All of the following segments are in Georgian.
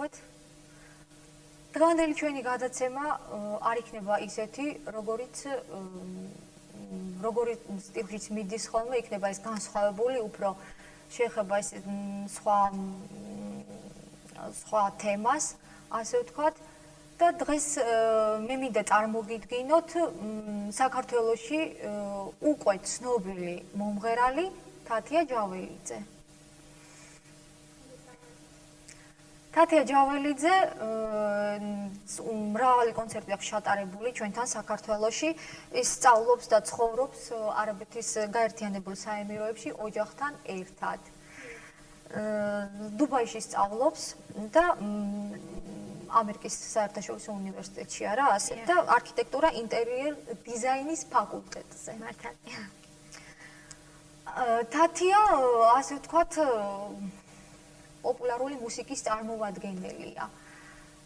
მოგესალმებით. დღევანდელი ჩვენი გადაცემა არ იქნება ისეთი, როგორიც სტილშიც მიდის ხოლმე, იქნება ეს განსხვავებული, უფრო შეეხება ეს სხვა თემას, ასე ვთქვათ. და დღეს მე მინდა წარმოგიდგინოთ საქართველოში უკვე ცნობილი მომღერალი თათია ჯაველიძე. თათია ჯაველიძე მრავალი კონცერტი აქვს ჩატარებული ჩვენთან საქართველოში. ის სწავლობს და ცხოვრობს არაბეთის გაერთიანებულ საემიროებში ოჯახთან ერთად. დუბაიში სწავლობს და ამერიკის საერთაშორისო უნივერსიტეტში არა, ასე და არქიტექტურა ინტერიერ დიზაინის ფაკულტეტზე. მართალია. თათია, ასე ვთქვათ, პოპულარული მუსიკის წარმომადგენელია.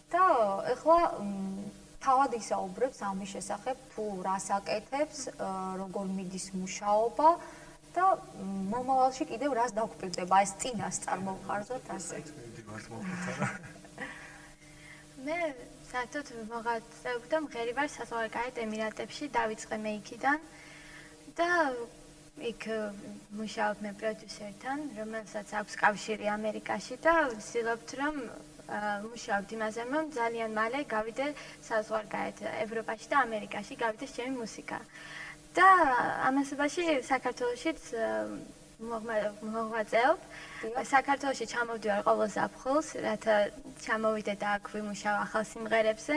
და ეხლა თავად ისაუბრებს ამის შესახებ, თუ რას აკეთებს, როგორ მიდის მუშაობა და მომავალში კიდევ რას დაგვპირდება, ეს წინას წარმოვხარდოთ ასე. მე საერთოდ მოღვაწეობ და მღერი ვარ საზღვარგარეთ ემირატებში, დავიწყე მე იქიდან და იქ მუშაობ მე პროდიუსერთან, რომელსაც აქვს კავშირი ამერიკაში და ვცდილობთ რომ მუშაობთ იმაზე, რომ ძალიან მალე გავიდე საზღვარგარეთ ევროპაში და ამერიკაში გავიდეს ჩემი მუსიკა. და ამასობაში საქართველოშიც მოღვაწეობ. საქართველოში ჩამოვდივარ ყოველ ზაფხულს, რათა ჩამოვიდე და აქ ვიმუშაო ახალ სიმღერებზე.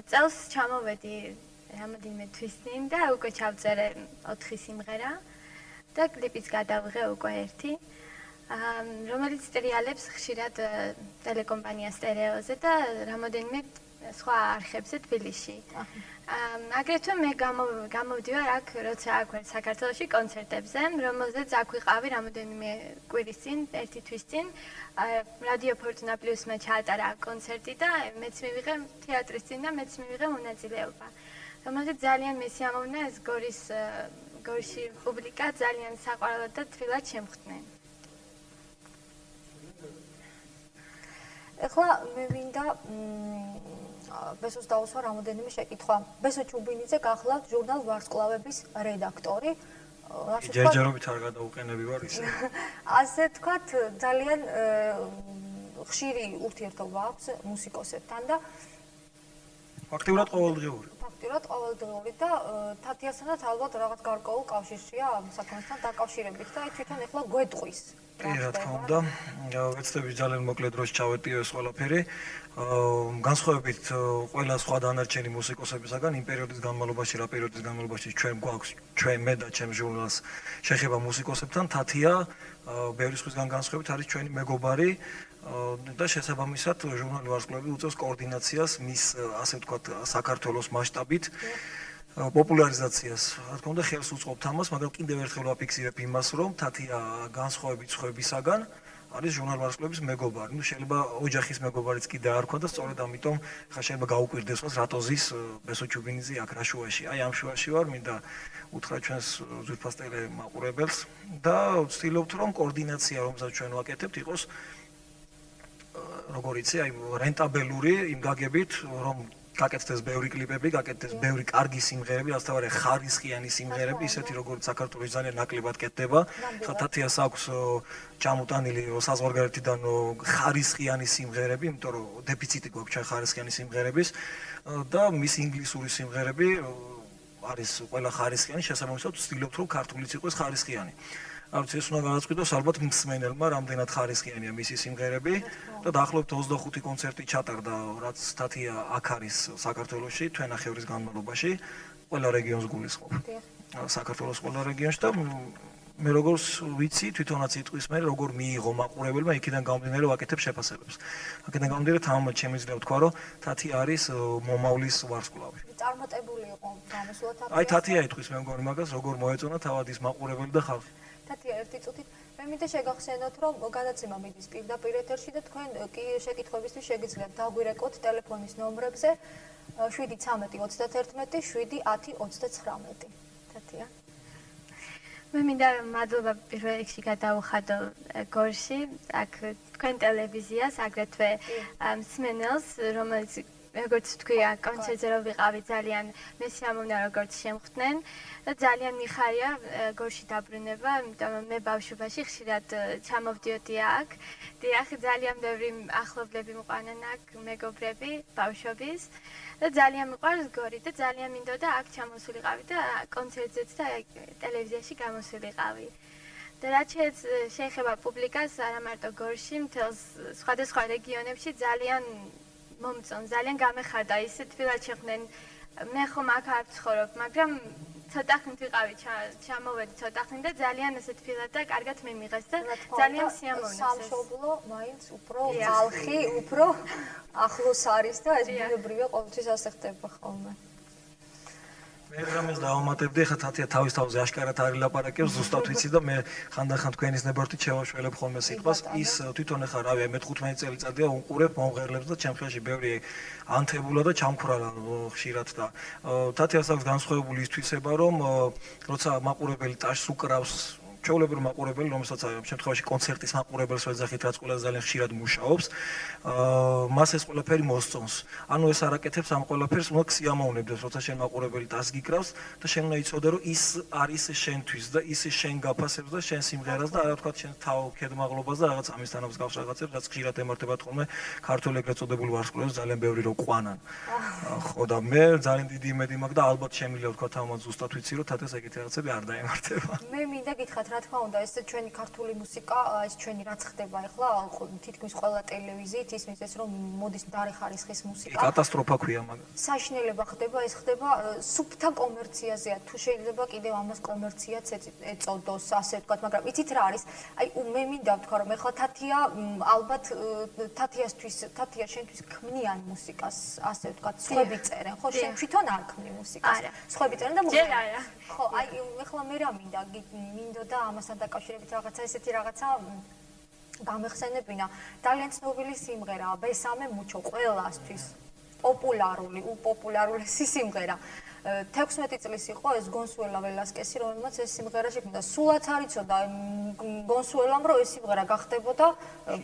წელს ჩამოვედი რამოდენიმე თვის წინ და უკვე ჩავწერე 4 სიმღერა და კლიპიც გადავიღე უკვე 1, რომელიც ტრიალებს ხშირად ტელეკომპანია სტერეოზე და რამოდენიმე სხვა არხებზე თბილისში. აგრეთვე მე გამოვდივარ აქ, როცა აქ ვარ საქართველოში კონცერტებზე, რომელზეც აქ ვიყავი რამოდენიმე კვირის წინ, 1 თვის წინ. რადიო ფორტუნა პლუსმა ჩაატარა კონცერტი და მეც მივიღე თეატრის წინ და მეც მივიღე მონაწილეობა. რომელზეც ძალიან მესიამოვნა ეს გორში პუბლიკა ძალიან საყვარელად და თბილად შემხვდნენ. ეხლა მე მინდა ბესოს დავუსვა რამოდენიმე შეკითხვა. ბესო ჩუბინიძე გახლავთ ჟურნალ ვარსკვლავების რედაქტორი. ჯერჯერობით არ გადაუყენები ვარ ისე. ასე თქვათ, ძალიან ხშირი ურთიერთობა აქვს მუსიკოსებთან და ფაქტიურად ყოველდღიური. ფაქტიურად ყოველდღიური და თათიასთანაც ალბათ რაღაც გარკვეულ კავშირშია ამ საქმესთან დაკავშირებით და თვითონ ეხლა გვეტყვის. კი, რა თქმა უნდა. ვეცდები ძალიან მოკლე დროში ჩავეტიო ეს ყველაფერი. განსხვავებით ყველა სხვა დანარჩენი მუსიკოსებისაგან იმ პერიოდის განმავლობაში, რა პერიოდის განმავლობაში ჩვენ მე და ჩემ ჟურნალს შეხება მუსიკოსებთან, თათია ბევრი სხვისგან განსხვავებით არის ჩვენი მეგობარი და შესაბამისად ჟურნალი ვარსკვლავები უწევს კოორდინაციას მის ასე ვთქვათ საქართველოს მასშტაბით პოპულარიზაციას. რა თქმა უნდა ხელს უწყობთ ამას, მაგრამ კიდევ ერთხელ ვაფიქსირებ იმას, რომ თათია განსხვავებით სხვებისაგან არის ჟურნალ ვარსკვლავების მეგობარი. ნუ შეიძლება ოჯახის მეგობარიც კიდე არ ქონდა, სწორედ ამიტომ ხა შეიძლება გაუკვირდეს მას რატოზის ბესო ჩუბინიძე აქ რა შუაში. აი ამ შუაში ვარ, მინდა უთხრა ჩვენს ძვირფას ტელემაყურებელს და ვცდილობთ რომ კოორდინაცია რომელსაც ჩვენ ვაკეთებთ იყოს როგორ იცი, აი რენტაბელური იმ გაგებით, რომ გაკეთდეს ბევრი კლიპები, გაკეთდეს ბევრი კარგი სიმღერები, ასთავარი ხარისხიანი სიმღერები, ისეთი როგორც საქართველოს ძალიან ნაკლებად კეთდება. ხა თათიას აქვს ჩამოტანილი საზღვარგარეთიდან ხარისხიანი სიმღერები, იმიტომ რომ დეფიციტი გვაქვს ჩვენ ხარისხიანი სიმღერების და მის ინგლისური სიმღერები არის ყველა ხარისხიანი, შესაბამისად ვცდილობთ რომ ქართულიც იყოს ხარისხიანი. არც ეს უნდა განაცხადოს ალბათ მსმენელმა, რამდენად ხარისხიანია მისი სიმღერები და დაახლოებით 25 კონცერტი ჩატარდა, რაც თათია აქ არის საქართველოში, თვენახევრის განმავლობაში, ყველა რეგიონს გულისხმობ. საქართველოს ყველა რეგიონში და მე როგორც ვიცი, თვითონაც იტყვის მე, როგორ მიიღო მაყურებელმა იქიდან გამომდინარე ვაკეთებ შეფასებებს. აქედან გამომდინარე თამამად შემიძლია ვთქვა, რომ თათია არის მომავლის ვარსკვლავი. წარმატებული იყო გამოსვლა თათია. აი თათია იტყვის მე მგონი მაგას, როგორ მოეწონა თავად ის მაყურებელი და ხალხი. თათია ერთი წუთით მე მინდა შეგახსენოთ რომ გადაცემა მიდის პირდაპირ ეთერში და თქვენ კი შეკითხვებისთვის შეგიძლიათ დაგვირეკოთ ტელეფონის ნომრებზე 713 31 710 29. თათია მე მინდა მადლობა პირველ რიგში გადავუხადო გორში, აქ თქვენ ტელევიზიას, აგრეთვე მსმენელს, რომელიც როგორც თქვია, კონცერტზე რომ ვიყავი ძალიან მე სიამოვნა როგორც შემხვდნენ და ძალიან მიხარია გორში დაბრუნება, იმიტომ რომ მე ბავშვობაში ხშირად ჩამოვდიოდი აქ. დიახ, ძალიან ბევრი ახლობლები მყავდნენ აქ, მეგობრები ბავშვობის და ძალიან მიყვარს გორი და ძალიან მინდოდა აქ ჩამოსულიყავი და კონცერტზეც და ტელევიზიაში გამოსულიყავი. და რაც შეეხება პუბლიკას, არა მარტო გორში, მთელს სხვადასხვა რეგიონებში ძალიან მომწონს, ძალიან გამეხარდა ისე თბილად შეხვდნენ. მე ხომ აქ არ ვცხოვრობ, მაგრამ ცოტა ხნით ვიყავი, ჩამოვედი ცოტა ხნით და ძალიან ესე თბილად და კარგად მემიღეს და ძალიან სიამოვნებს. სამშობლო მაინც უფრო ხალხი, უფრო ახლოს არის და ეს ბუნებრივია, ყოველთვის ასე ხდება ხოლმე. მე რამეს დავამატებდი, ხა თათია თავის თავზე აშკარად არ ილაპარაკებს, ზუსტად ვიცი და მე ხანდახან თქვენის ნებართვით შევაშველებ ხოლმე სიტყვას. ის თვითონ ხა რავი, მე 15 წელიწადია უყურებ მომღერლებს და ჩემ ხელში ბევრი ანთებულა და ჩამქრალა ხშირად და თათიას აქვს განსხვავებული ის თვისება, რომ როცა მაყურებელი ტაშს უკრავს ჩვეულებრივ მაყურებელი, რომელსაც ამ შემთხვევაში კონცერტის მაყურებელს ვეძახით, რაც ყველაზე ძალიან ხშირად მუშაობს, მას ეს ყველაფერი მოსწონს. ანუ ეს არაკეთებს ამ ყველაფერს, უნდა სიამოვნებდეს, როცა შენ მაყურებელი ტას გიკრავს და შენ უნდა იცოდე, რომ ის არის შენთვის და ის შენ გაფასებს და შენ სიმღერას და რა თქვა, შენ თავ ქედმაღლობას და რაღაც ამისთან მსგავს რაღაცებს, რაც ხშირად ემართებათ ხოლმე ქართულ ეგრეთ წოდებულ ვარსკვლავებს ძალიან ბევრი რო ყვანან. ხო და მე ძალიან დიდი იმედი მაქვს და ალბათ შემიძლია ვთქვა თავმაც ზუსტად ვიცი, რომ თათეს ეგეთი რაღაცები არ დაემართება. მე მინდა გითხრათ, რა თქმა უნდა, ეს ჩვენი ქართული მუსიკა, ეს ჩვენი რაც ხდება ახლა, თითქმის ყველა ტელევიზიით ისმის ეს რომ მოდის მდარე ხარისხის მუსიკა. კატასტროფა ქვია მაგას. საშინელება ხდება, ეს ხდება სუფთა კომერციაზეა. თუ შეიძლება კიდევ ამას კომერციაც ეწოდოს, ასე ვთქვათ, მაგრამ იცით რა არის? აი მე მინდა ვთქვა, რომ ახლა თათია ალბათ თათია შენთვის ქმნიან მუსიკას, ასე ვთქვათ, სხვები წერენ, ხო, შენ თვითონ არ ქმნი მუსიკას. სხვები წერენ და ჯერ არა. ხო, აი ახლა მე რა მინდოდა ამასთან დაკავშირებით რაღაცა ესეთი რაღაცა გამეხსენებინა. ძალიან ცნობილი სიმღერაა, ბესამე მუჩო, ყველასთვის პოპულარული, უპოპულარულესი სიმღერა. 16 წლის იყო ეს გონსუელა ველასკესი, რომელმაც ეს სიმღერა შექმნა. სულაც არ იცოდა გონსუელამ, რომ ეს სიმღერა გახდებოდა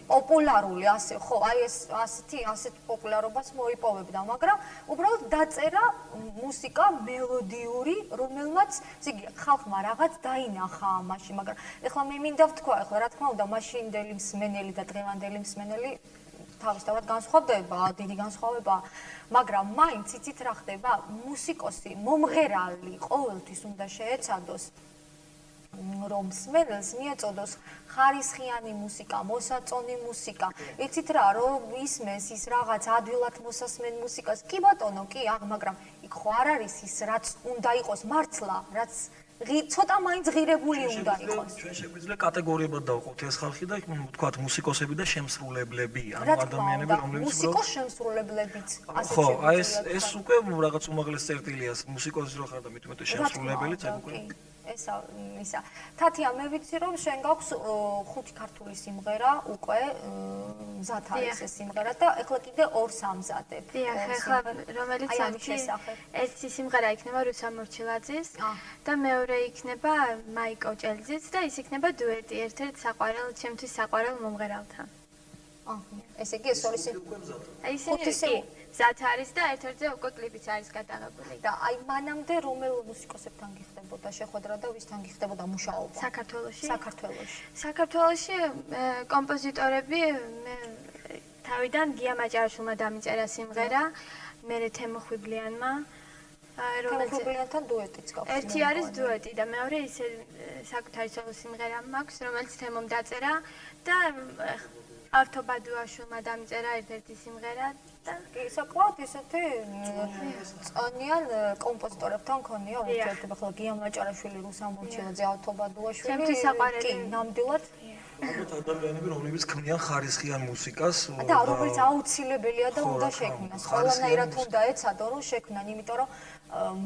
პოპულარული, ასე, ხო, აი ეს ასეთ პოპულარობას მოიპოვებდა, მაგრამ უბრალოდ დაწერა მუსიკა მელოდიური, რომელმაც ხალხმა რაღაც დაინახა ამაში, მაგრამ ეხლა მე მინდა ვთქვა, ეხლა რა თქმა უნდა, მაშინდელი მსმენელი და დღევანდელი მსმენელი თავისთავად განსხვავდება, დიდი განსხვავებაა, მაგრამ მაინც იცით რა ხდება, მუსიკოსი, მომღერალი ყოველთვის უნდა შეეცადოს, რომ მსმენელს მიეწოდოს ხარისხიანი მუსიკა, მოსაწონი მუსიკა. იცით რა, რომ ისმენს ის რაღაც ადვილად მოსასმენ მუსიკას, კი ბატონო, კი, მაგრამ იქ ხო არ არის ის, რაც უნდა იყოს მართლა, რაც ცოტა მაინც ღირებული უნდა იყოს. ჩვენ შეგვიძლია კატეგორიებად დავყოთ ეს ხალხი და ვთქვათ მუსიკოსები და შემსრულებლები, ანუ ადამიანები, რომლებიც მუსიკოს შემსრულებლებიც, ასე ხო, აი ეს უკვე რაღაც უმაღლეს წერტილია, მუსიკოსი რო ხარ და მithumetes შემსრულებელიც ეგ უკვე ისა. თათია, მე ვიცი რომ შენ გაქვს 5 ქართული სიმღერა უკვე მზად არის ეს სიმღერა და ეხლა კიდე 2 ამზადებ. დიახ, ეხლა რომელიც ერთი სიმღერა იქნება რუსა მორჩილაძის და მეორე იქნება მაიკო ჭელიძის და ის იქნება დუეტი ერთ-ერთ საყვარელ, ჩემთვის საყვარელ მომღერალთან. ესე იგი ეს ორი აი ისინი მზად არის და ერთ-ერთზე უკვე კლიპიც არის გადაღებული. და აი მანამდე რომელ მუსიკოსებთან გიხდებოდა შეხვედრა და ვისთან გიხდებოდა მუშაობა? საქართველოში კომპოზიტორები თავიდან გია მაჭარაშვილმა დამიწერა სიმღერა, მერე თემო ხვიბლიანმა, რომელთან დუეტიც გაქვს. ერთი არის დუეტი და მეორე ისე საკუთარი სოლო სიმღერა მაქვს, რომელიც თემომ დაწერა და ავთობადუაშვილმა დამიწერა ერთ-ერთი სიმღერა და საკმაოდ ისეთი წონიან კომპოზიტორებთან ქონია ურთიერთობა, ხოლო გია მაჭარაშვილი, რუსა მორჩილაძე, ავთობადუაშვილი. ჩემთვის საყვარელი. კი, ნამდვილად. ალბათ ადამიანები, რომლებიც ქმნიან ხარისხიან მუსიკას და რომელიც აუცილებელია და უნდა შექმნას. ყველანაირად უნდა ეცადო, რომ შექმნან, იმიტომ რომ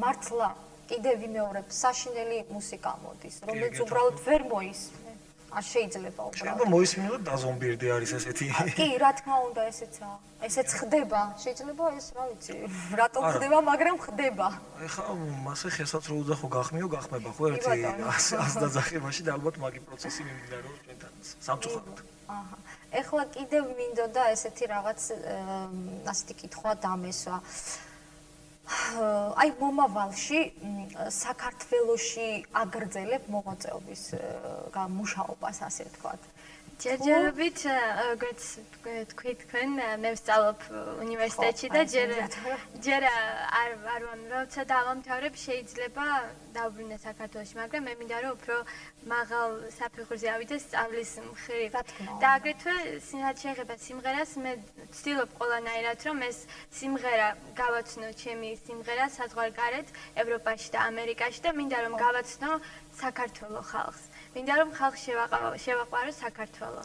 მართლა კიდევ ვიმეორებ, საშინელი მუსიკა მოდის, რომელიც უბრალოდ ვერ მოისმენ. შეიძლება უბრალოდ. შეიძლება მოისმინო და დაზომბირდე არის ესეთი. კი, რა თქმა უნდა, ესეცაა. ესეც ხდება. შეიძლება ეს, რა ვიცი, რატომ ხდება, მაგრამ ხდება. ეხლა მასე ხელსაც რო უძახო გახმიო, გახმება ხო ერთი 100 დაძახებაში და ალბათ მაგი პროცესი მიმდინარეობს ჩვენთან სამწუხაროდ. აჰა. ეხლა კიდევ მინდოდა ესეთი რაღაც ასეთი კითხვა დამესვა. აი მომავალში საქართველოში აგრძელებ მოღვაწეობის მუშაობას, ასე ვთქვათ. ჯერჯერობით, როგორც თქვი თქვენ, მე ვსწავლობ უნივერსიტეტში და ჯერ არ როცა დავამთავრებ, შეიძლება დავბრუნე საქართველოში, მაგრამ მე მინდა რომ უფრო მაღალ საფეხურზე ავიდე სწავლის მხრივ. და აგრეთვე რაც შეეხება სიმღერას, მე ვცდილობ ყველანაირად რომ ეს სიმღერა გავაცნო ჩემი სიმღერა საზღვარგარეთ, ევროპაში და ამერიკაში და მინდა რომ გავაცნო საქართველოს ხალხს. მინდა რომ ხალხს შევაყვარო საქართველო.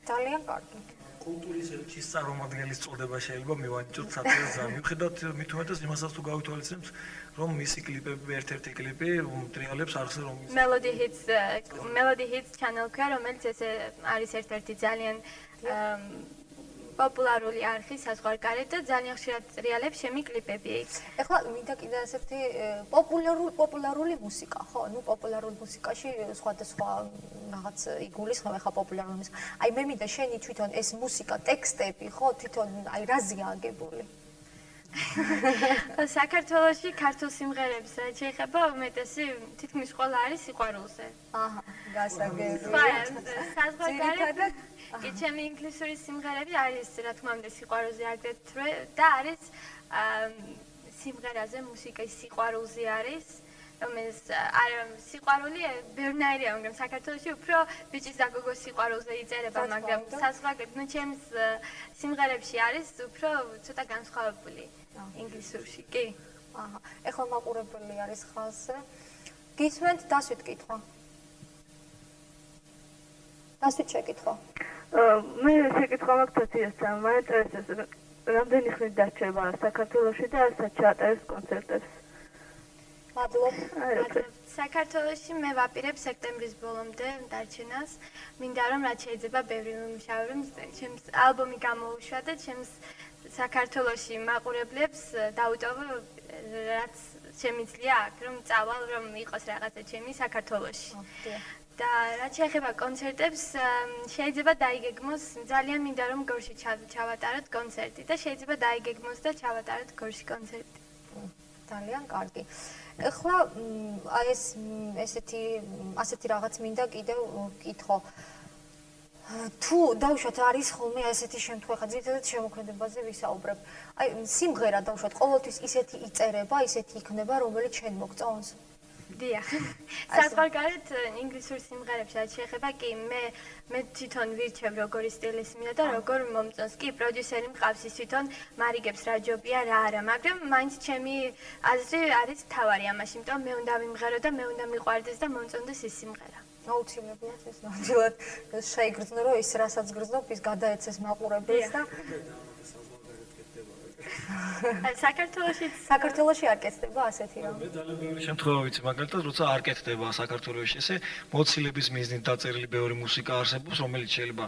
ძალიან კარგი. კულტურის ელჩის წარმომადგენლის წოდება შეიძლება მივანიჭოთ სატელევიზიო. მიუხედავად მით უმეტეს იმასაც თუ გავითვალისწინებთ, რომ მისი კლიპები, ერთ-ერთი კლიპი ტრიალებს არხზე რომ Melody Hits channel ქვია, რომელიც ესე არის ერთ-ერთი ძალიან პოპულარული არხი საზღვარგარეთ და ძალიან ხშირად ტრიალებს ჩემი კლიპები იქ. ეხლა მინდა კიდე ასეთი პოპულარული მუსიკა, ხო? ნუ პოპულარულ მუსიკაში სხვადასხვა რაღაც იგულისხმება ხა პოპულარული მუსიკა. აი მე მინდა შენი თვითონ ეს მუსიკა, ტექსტები, ხო, თვითონ აი რაზეა აგებული? საქართველოში ქართულ სიმღერებს შეიძლება უმეტესი თითქმის ყველა არის სიყვარულზე. აჰა, გასაგები. საზღვარგარეთ კი ჩემი ინგლისური სიმღერები არის რა თქმა უნდა სიყვარულზე აგრეთვე და არის სიმღერაზე მუსიკის სიყვარულზე არის რომელიც სიყვარული ბევრნაირია მაგრამ საქართველოში უფრო ბიჭის და გოგოს სიყვარულზე იწერება მაგრამ საზღვარგარეთ ნუ ჩემს სიმღერებში არის უფრო ცოტა განსხვავებული ინგლისურში კი აჰა ეხლა მაყურებელი არის ხალხზე გისმენთ დასვით კითხვა დასვით შეკითხვა მე შეკითხვა მაქვს თათიასთან, მაინტერესებს რამდენი ხნით დარჩება საქართველოში და რასაც ჩაატარებს კონცერტებს. მადლობა. საქართველოში მე ვაპირებ სექტემბრის ბოლომდე დარჩენას. მინდა რომ რაც შეიძლება ბევრი ვიმუშავე, რომ ჩემს ალბომი გამოუშვა და ჩემს საქართველოში მაყურებლებს დაუტოვო რაც შემიძლია აქ რომ წავალ რომ იყოს რაღაცა ჩემი საქართველოში. და რაც შეეხება კონცერტებს, შეიძლება დაიგეგმოს, ძალიან მინდა რომ გორში ჩავატაროთ კონცერტი და შეიძლება დაიგეგმოს და ჩავატაროთ გორში კონცერტი. ძალიან კარგი. ეხლა აი ესეთი რაღაც მინდა კიდევ ვკითხო. თუ დავუშვათ არის ხოლმე ესეთი შემთხვევა, ძირითადად შემოქმედებაზე ვისაუბრებ. აი სიმღერა დავუშვათ, ყოველთვის ისეთი იწერება, ისეთი იქნება, რომელიც შენ მოგწონს. დიახ. საზღვარგარეთ ინგლისურ სიმღერებში რაც შეეხება, კი მე თვითონ ვირჩევ როგორი სტილის მინდა და როგორ მომწონს. კი, პროდიუსერი მყავს ის თვითონ მარიგებს რა ჯობია, რა არა, მაგრამ მაინც ჩემი აზრი არის თავარი ამაში, იმიტომ მე უნდა ვიმღერო და მე უნდა მიყვარდეს და მომწონდეს ის სიმღერა. აუცილებლად ეს ნამდვილად შეიგრძნო, რომ ის რასაც გრძნობ, ის გადაეცეს მაყურებელს და საქართველოში არ კეთდება ასეთი რამ. მე ძალიან ბევრი შემთხვევა ვიცი, მაგალითად, როცა არ კეთდება საქართველოში ესე მოცილების მიზნით დაწერილი ბევრი მუსიკა არსებობს, რომელიც შეიძლება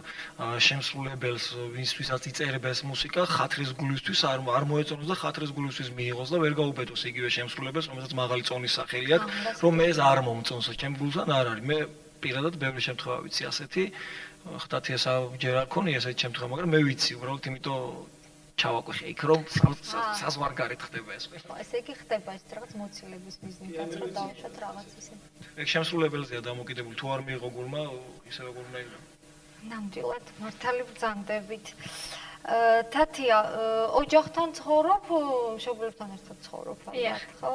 შემსრულებელს, ვისთვისაც იწერება ეს მუსიკა, ხათრის გულისთვის არ მოეწონოს და ხათრის გულისთვის მიიღოს და ვერ გაუბედოს იგივე შემსრულებელს, რომელსაც მაღალი წონის სახელი აქვს, რომ ეს არ მომწონს, ჩემ გულთან არ არის. მე პირადად ბევრი შემთხვევა ვიცი ასეთი, ხთათი ესა ჯერ არ ქონია ესეთი შემთხვევა, მაგრამ მე ვიცი, უბრალოდ იმიტომ ჩავაკვეხე იქ რომ საზღვარგარეთ ხდება ეს ყველა. ესე იგი ხდება ეს რაღაც მოცილების მიზნითაც რომ დავუშვათ რაღაც ისე. ეგ შემსრულებელზეა დამოკიდებული, თუ არ მიიღო გულმა, ისე როგორ უნდა იყო. ნამდვილად მართალი ბრძანდებით. თათია, ოჯახთან ცხოვრობ, მშობლებთან ერთად ცხოვრობ ალბათ, ხო?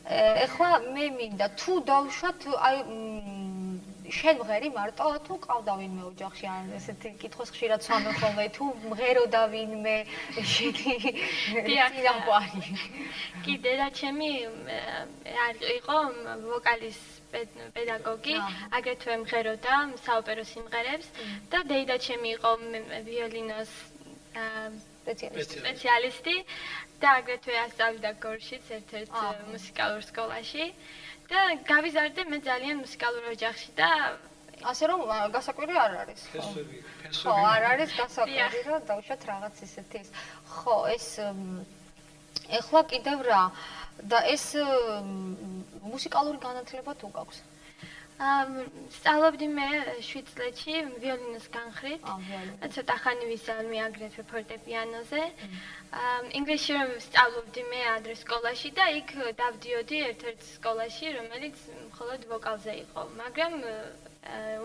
ეხლა მე მინდა თუ დავუშვათ აი შენ მღერი მარტო თუ ყავდა ვინმე ოჯახში ან ესეთი კითხოს ხშირად სვამენ ხოლმე თუ მღეროდა ვინმე დიახ კიდე რა ჩემი იყო ვოკალის პედაგოგი აგრეთვე მღეროდა საოპერო სიმღერებს და დეიდა ჩემი იყო ვიოლინოს სპეციალისტი და აგრეთვე ასწავლიდა გორშიც ერთ-ერთ მუსიკალურ სკოლაში და გავიზარდე მე ძალიან მუსიკალურ ოჯახში და ასე რომ გასაკვირი არ არის. ფესვები, ხო, არ არის გასაკვირი, რომ დავუშვათ რაღაც ისეთი ის. ხო, ეს ეხლა კიდევ რა და ეს მუსიკალური განათლება თუ გაქვს? სწავლობდი მე 7 წლებში ვიოლინოს განხრით. ვიოლინო. ცოტა ხანი ვისწავლე აგრეთვე ფორტეპიანოზე. ინგლისში რომ სწავლობდი მე ადრე სკოლაში და იქ დავდიოდი ერთ-ერთ სკოლაში, რომელიც მხოლოდ ვოკალზე იყო, მაგრამ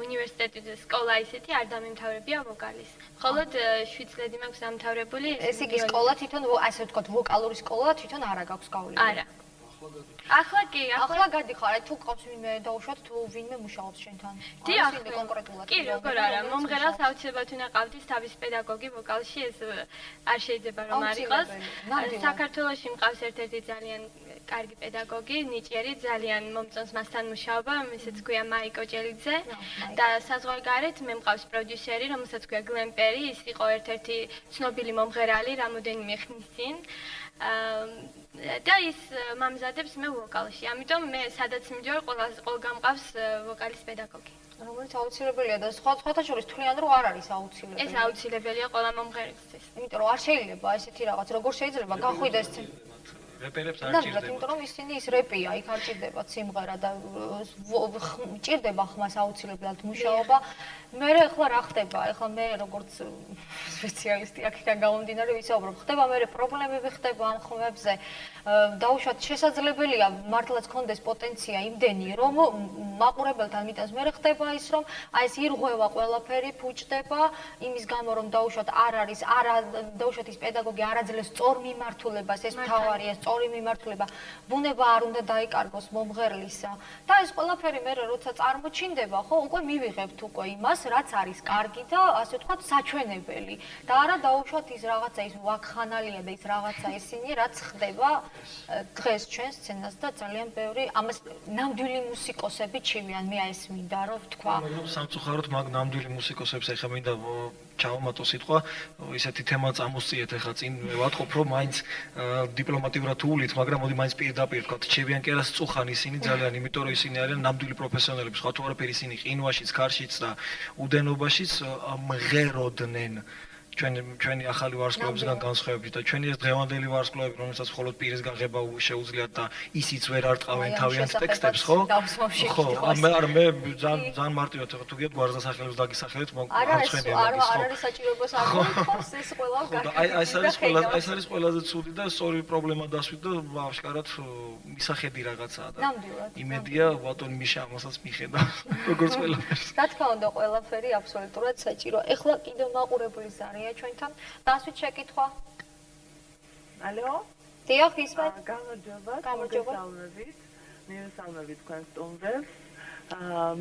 უნივერსიტეტის სკოლა ისეთი არ დამემთავრებია ვოკალის. მხოლოდ 7 წლები მაქვს დამთავრებული. ეს იგი სკოლა თვითონ ასე ვთქვათ, ვოკალური სკოლა თვითონ არა გაქვს გავლილი. არა. ახლა კი, ახლა გადიხარ, თუ ყავს ვინმე დაუშვათ, თუ ვინმე მუშაობს შენთან. დიახ, კონკრეტულად. კი, როგორ არა, მომღერალს აუცილებლად უნდა ყავდეს თავის პედაგოგი ვოკალში, ეს არ შეიძლება რომ არ იყოს. საქართველოში მყავს ერთ-ერთი ძალიან კარგი პედაგოგი, ნიჭიერი, ძალიან მომწონს მასთან მუშაობა, ისეც ქვია მაიკო ჭელიძე და საზღვარგარეთ მე მყავს პროდიუსერი, რომელსაც ქვია გლენ პერი, ის იყო ერთ-ერთი ცნობილი მომღერალი რამოდენიმე ხნის წინ. და ის მამზადებს მე ვოკალში. ამიტომ მე სადაც მიდიოდი, ყველგან მყავს ვოკალის პედაგოგი. რომელიც აუცილებელია და სხვათა შორის თვლიან რომ არ არის აუცილებელი. ეს აუცილებელია ყველა მომღერალისთვის. იმიტომ რომ არ შეიძლება ესეთი რაღაც, როგორ შეიძლება გახვიდეს რეპერებს არ ჭირდება. იმიტომ რომ ისინი ის რეპია, იქ არ ჭირდება სიმღერა და ჭირდება ხმას აუცილებლად მუშაობა. მე ახლა რა ხდება? ახლა მე როგორც სპეციალისტი აქედან გამომდინარე ვისაუბრებ. ხდება მე პრობლემები ხდება ამ ხმებზე. დაუშვათ შესაძლებელია მართლაც გქონდეს პოტენცია იმდენი, რომ მაყურებელთან მიტანს მე ხდება ის, რომ აი ეს ირღვევა ყველაფერი ფუჭდება იმის გამო, რომ დაუშვათ არ არის დაუშვათ ის პედაგოგი არ აძლევს სწორ მიმართულებას, ეს მთავარია, სწორი მიმართულება. ბუნება არ უნდა დაიკარგოს მომღერლისა. და ეს ყველაფერი მე როცა წარმოჩინდება, ხო, უკვე მივიღებთ უკვე იმას, რაც არის კარგი და ასე ვთქვათ, საჩვენებელი. და არა დაუშვათ ის რაღაცა ის ვაკხანალია და ის რაღაცა ისინი, რაც ხდება დღეს ჩვენ სცენას და ძალიან ბევრი ამას ნამდვილი მუსიკოსები ჩივიან, მე ეს მინდა რომ ვთქვა. სამწუხაროდ მაგ ნამდვილი მუსიკოსებს ეხლა მინდა ჩავამატო სიტყვა, ისეთი თემა წამოსწიეთ ეხლა წინ ვატყობ რომ მაინც დიპლომატიურად უულით, მაგრამ მოდი მაინც პირდაპირ ვთქვათ, ჩევიან კი არა სწუხან ისინი ძალიან, იმიტომ რომ ისინი არიან ნამდვილი პროფესიონალები, სხვა თუ არაფერი ისინი ყინვაშიც, ქარშიც და უდენობაშიც მღეროდნენ. ჩვენი ახალი ვარსკვლავებისგან განსხვავებით და ჩვენი ეს დღევანდელი ვარსკვლავები, რომელსაც მხოლოდ პირის გაღება შეუძლიათ და ისიც ვერ არტყავენ თავიანთ ტექსტებს, ხო? ხო, მე ძალიან მარტივად თუ გიათ გვარზე სახელებს დაგისახელეთ, არ ცხენია მაგის, ხო? არ არის საჭიროებას არ გქონს ეს ყველა აი ეს არის ყველაზე ცუდი და სწორი პრობლემა დასვით და ვაშკარად მისახედი რაღაცაა და იმედია ბატონ მიშა ამასაც მიხედა როგორც ყველაფერს. რა თქმა უნდა ყველაფერი აბსოლუტურად საჭიროა. ეხლა კიდევ მაყურებლის არიან ჩვენთან. დასვით შეკითხვა. ალო? დიახ, ისმენ. გამარჯობა. მივესალმებით თქვენ სტუმრებს.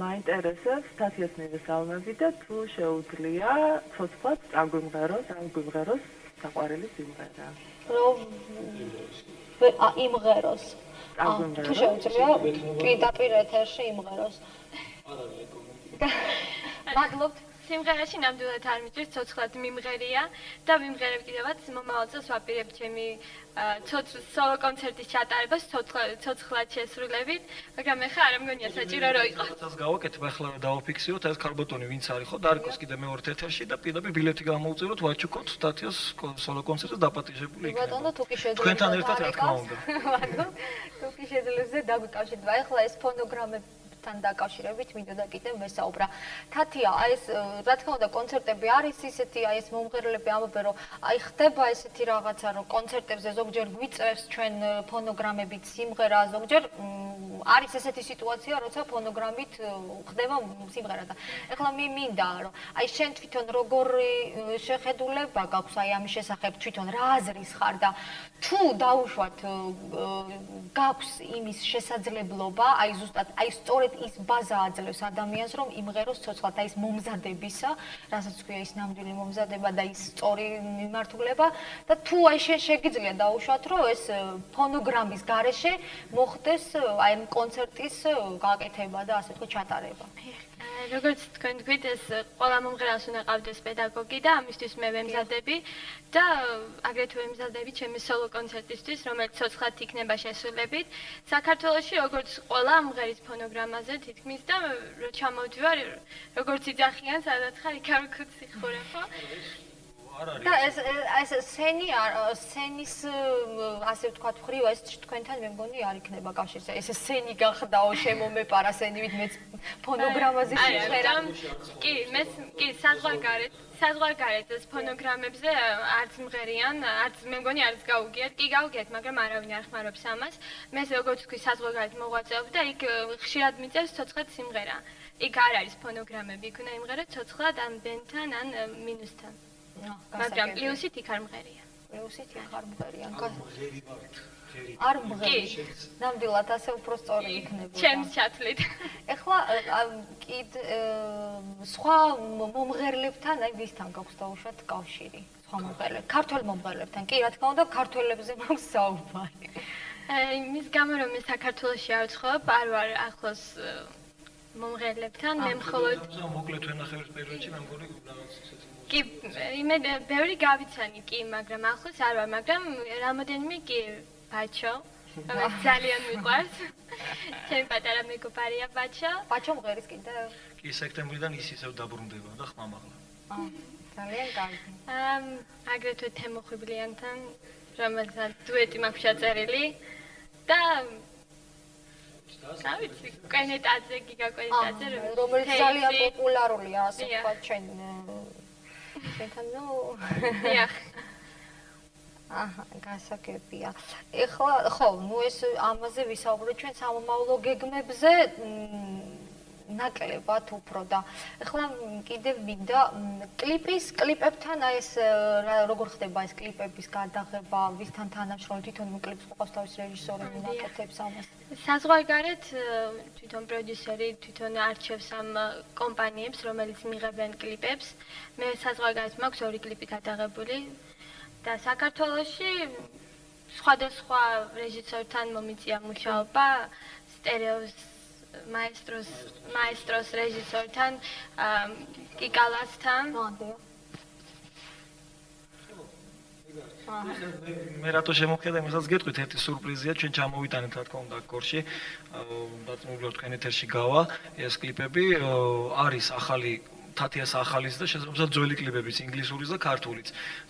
მაინტერესებს სტატიას მივესალმები და თუ შეუძლია ცოცხლად წამგვიმღეროს საყვარელი სიმღერა. რომ იმღეროს. თუ შეუძლია პირდაპირ ეთერში იმღეროს. მადლობთ. სიმღერაში ნამდვილად არ მიჭირს ცოცხლად მიმღერია და მიმღერებ კიდევაც მომავალ წელს ვაპირებ ჩემი სოლო კონცერტის ჩატარებას ცოცხლად შესრულებით, მაგრამ ეხლა არ მგონია საჭირო რომ იყოს. ეს გავაკეთებ ახლა რომ დავაფიქსიროთ ეს ქალბატონი ვინც არის ხო დარიკოს კიდე მეორე ეთერში და პირდაპირ ბილეთი გამოუწიროთ ვაჩუქოთ სტატიას სოლო კონცერტზე დაპატიჟებული იქნება. ბატონო თუ კი შეძლებს თქვენთან ერთად რა თქმა უნდა. თუ კი შეძლებს დაგვიკავშირდება. ეხლა ეს ფონოგრამები თან დაკავშირებით მინდოდა კიდევ მესაუბრა. თათია, აი ეს რა თქმა უნდა კონცერტები არის ისეთი, აი ეს მომღერლები ამბობენ რომ აი ხდება ესეთი რაღაცა რომ კონცერტებზე ზოგჯერ გვიწევს ჩვენ ფონოგრამებით სიმღერა, ზოგჯერ არის ესეთი სიტუაცია, როცა ფონოგრამით ხდება სიმღერა და ეხლა მინდა რომ აი შენ თვითონ როგორი შეხედულება გაქვს აი ამის შესახებ თვითონ რა აზრის ხარ და თუ დაუშვათ გაქვს იმის შესაძლებლობა აი ზუსტად აი სწორედ ის ბაზა აძლევს ადამიანს რომ იმღეროს ცოცხლად აი ეს მომზადებისა, რასაც ქვია ის ნამდვილი მომზადება და ის სწორი მიმართულება და თუ აი შენ შეგიძლია დაუშვათ რომ ეს ფონოგრამის გარეშე მოხდეს აი კონცერტის გაკეთება და ასე თქვა ჩატარება. როგორც თქვენ თქვით, ეს ყველა მომღერალს უნდა ყავდეს პედაგოგი და ამისთვის მე ვემზადები და აგრეთვე ვემზადები ჩემი სოლო კონცერტისთვის, რომელიც ცოცხლად იქნება შესრულებით. საქართველოში როგორც ყველა მომღერის ფონოგრამა თემაზე თითქმის და რო ჩამოვდივარ როგორც იძახიან სადაც ხარ იქ არ ვქცი ხურებო და ეს სენის ასე ვთქვათ ხრივ ეს თქვენთან მე მგონი არ იქნება კავშირზე ეს სენი გახდაო შემომეპარა სენივით მეც ფონოგრამაზე შეხედა კი მე საზღვარგარეთ ეს ფონოგრამებზე არც მღერიან არც მე მგონი არც გაუგიათ კი გაუგიათ მაგრამ არავინ არ ხმარობს ამას მე როგორც თქვი საზღვარგარეთ მოღვაწეობ და იქ ხშირად მიწევს ცოცხლად სიმღერა იქ არ არის ფონოგრამები იქ უნდა იმღეროთ ცოცხლად ან ბენდთან ან მინუსთან მაგრამ პლუსით იქ არ მღერიან. პლუსით იქ არ მღერიან. არ მღერიან. ნამდვილად ასე უფრო სწორი იქნებოდა. ჩემს ჩათვლით. ეხლა კიდ სხვა მომღერლებთან აი ვისთან გაქვს დაუშვათ კავშირი? სხვა მომღერლებთან, ქართველ მომღერლებთან. კი, რა თქმა უნდა, ქართველებზე მაქვს საუბარი. იმის გამო რომ მე საქართველოში არ ვცხოვრობ, არ ვარ ახლოს მომღერლებთან, მე მხოლოდ მოკლედ ვენახევრის პერიოდში მე მგონი რაღაც ისეთი კი, მე ბევრი გავიცანი კი, მაგრამ ახლოს არ ვარ, მაგრამ რამოდენიმე კი ბაჩო, ძალიან მიყვარს. ჩემი პატარა მეგობარია ბაჩო. ბაჩო მღერის კიდე? კი, სექტემბრიდან ის ისევ დაბრუნდება და ხმამაღლა. ძალიან კარგი. აგრეთვე თემო ხვიბლიანთან, რომელსაც დუეტი მაქვს ჩაწერილი და გავიცი, კვენეტაძე, გიგა კვენეტაძე, რომელიც ძალიან პოპულარულია, ასე ვთქვათ, ჩვენთან დიახ. აჰა, გასაგებია. ეხლა ხო, ნუ ეს ამაზე ვისაუბრეთ ჩვენ სამომავლო გეგმებზე ნაკლებად უფრო და ეხლა კიდევ მინდა კლიპებთან აი ეს როგორ ხდება ეს კლიპების გადაღება, ვისთან თანამშრომლობთ, თვითონ კლიპს ყავს თავის რეჟისორი ნაკეთებს ამას. საზღვარგარეთ თვითონ პროდიუსერი თვითონ არჩევს ამ კომპანიებს, რომელიც მიიღებენ კლიპებს. მე საზღვარგარეთ მაქვს 2 კლიპი გადაღებული და საქართველოში სხვადასხვა რეჟისორთან მომიწია მუშაობა, სტერეოს მაესტროს რეჟისორთან, კიკალასთან. მე რატო შემოვხედა იმასაც გეტყვით ერთი სურპრიზია ჩვენ ჩამოვიტანეთ რა თქმა უნდა გორში დაწმუნებული თქვენ ეთერში გავა ეს კლიპები არის ახალი თათიას ახალის და შესაძლოა ძველი კლიპებიც ინგლისურიც და ქართულიც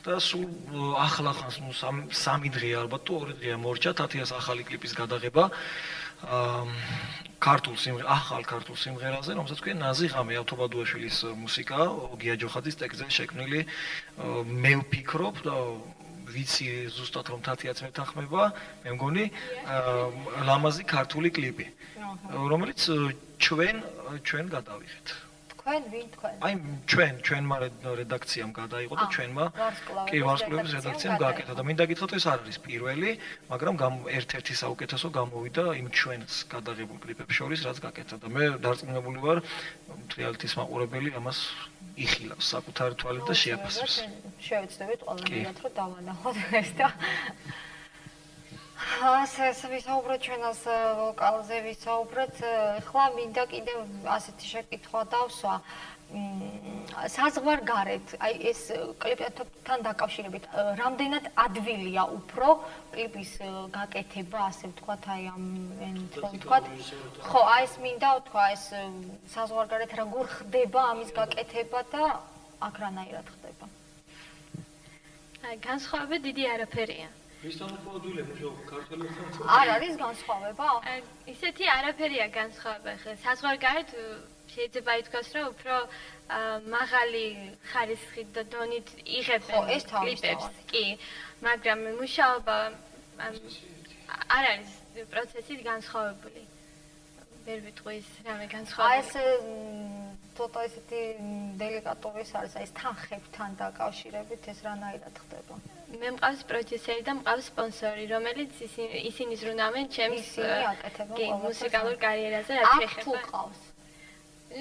და სულ ახლა ხანს ნუ 3 დღე ალბათ თუ 2 დღეა მორჩა თათიას ახალი კლიპის გადაღება ახალ ქართულ სიმღერაზე, რომელსაც ქვია ნაზი ღამე, ავთობადუაშვილის მუსიკა, გია ჯოხაძის ტექსტზე შექმნილი. მე ვფიქრობ და ვიცი ზუსტად რომ თათიაც მეთანხმება, მე მგონი ლამაზი ქართული კლიპი, რომელიც ჩვენ გადავიღეთ. თქვენ ვინ თქვენ? აი ჩვენმა რედაქციამ გადაიღო და ჩვენმა კი ვარსკვლავების რედაქციამ გააკეთა და მინდა გითხრათ ეს არ არის პირველი, მაგრამ ერთ-ერთი საუკეთესო გამოვიდა იმ ჩვენს გადაღებულ კლიპებს შორის, რაც გააკეთა და მე დარწმუნებული ვარ, თრიალეთის მაყურებელი ამას იხილავს საკუთარი თვალით და შეაფასებს. შევეცდებით ყველანაირად რომ დავანახოთ ეს და ასე ვისაუბრეთ ჩვენს ვოკალზე ვისაუბრეთ ახლა მინდა კიდევ ასეთი შეკითხვა დავსვა საზღვარგარეთ აი ეს კლიპთან დაკავშირებით რამდენად ადვილია უფრო კლიპის გაკეთება ასე ვთქვათ აი ამ რომ ვთქვათ ხო აი ეს მინდა ვთქვა ეს საზღვარგარეთ როგორ ხდება ამის გაკეთება და აქ რანაირად ხდება აი განსხვავება დიდი არაფერია ვისთან უფრო ადვილია მუშაობა ქართველებთან? არ არის განსხვავება? ისეთი არაფერია განსხვავება. ხა საზღვარგარეთ შეიძლება ითქვას, რომ უფრო მაღალი ხარისხით და დონით იღებენ კლიპებს. კი, მაგრამ მუშაობა არ არის პროცესით განსხვავებული. ვერ ვიტყვი ის რამე განსხვავებული. აი ეს ცოტა ისეთი დელიკატური არის, აი ეს თანხებთან დაკავშირებით ეს რანაირად ხდება? მე მყავს პროდიუსერი და მყავს სპონსორი, რომელიც ისინი ზრუნავენ ჩემს მუსიკალურ კარიერაზე, რაც ეხება. თუ ყავს.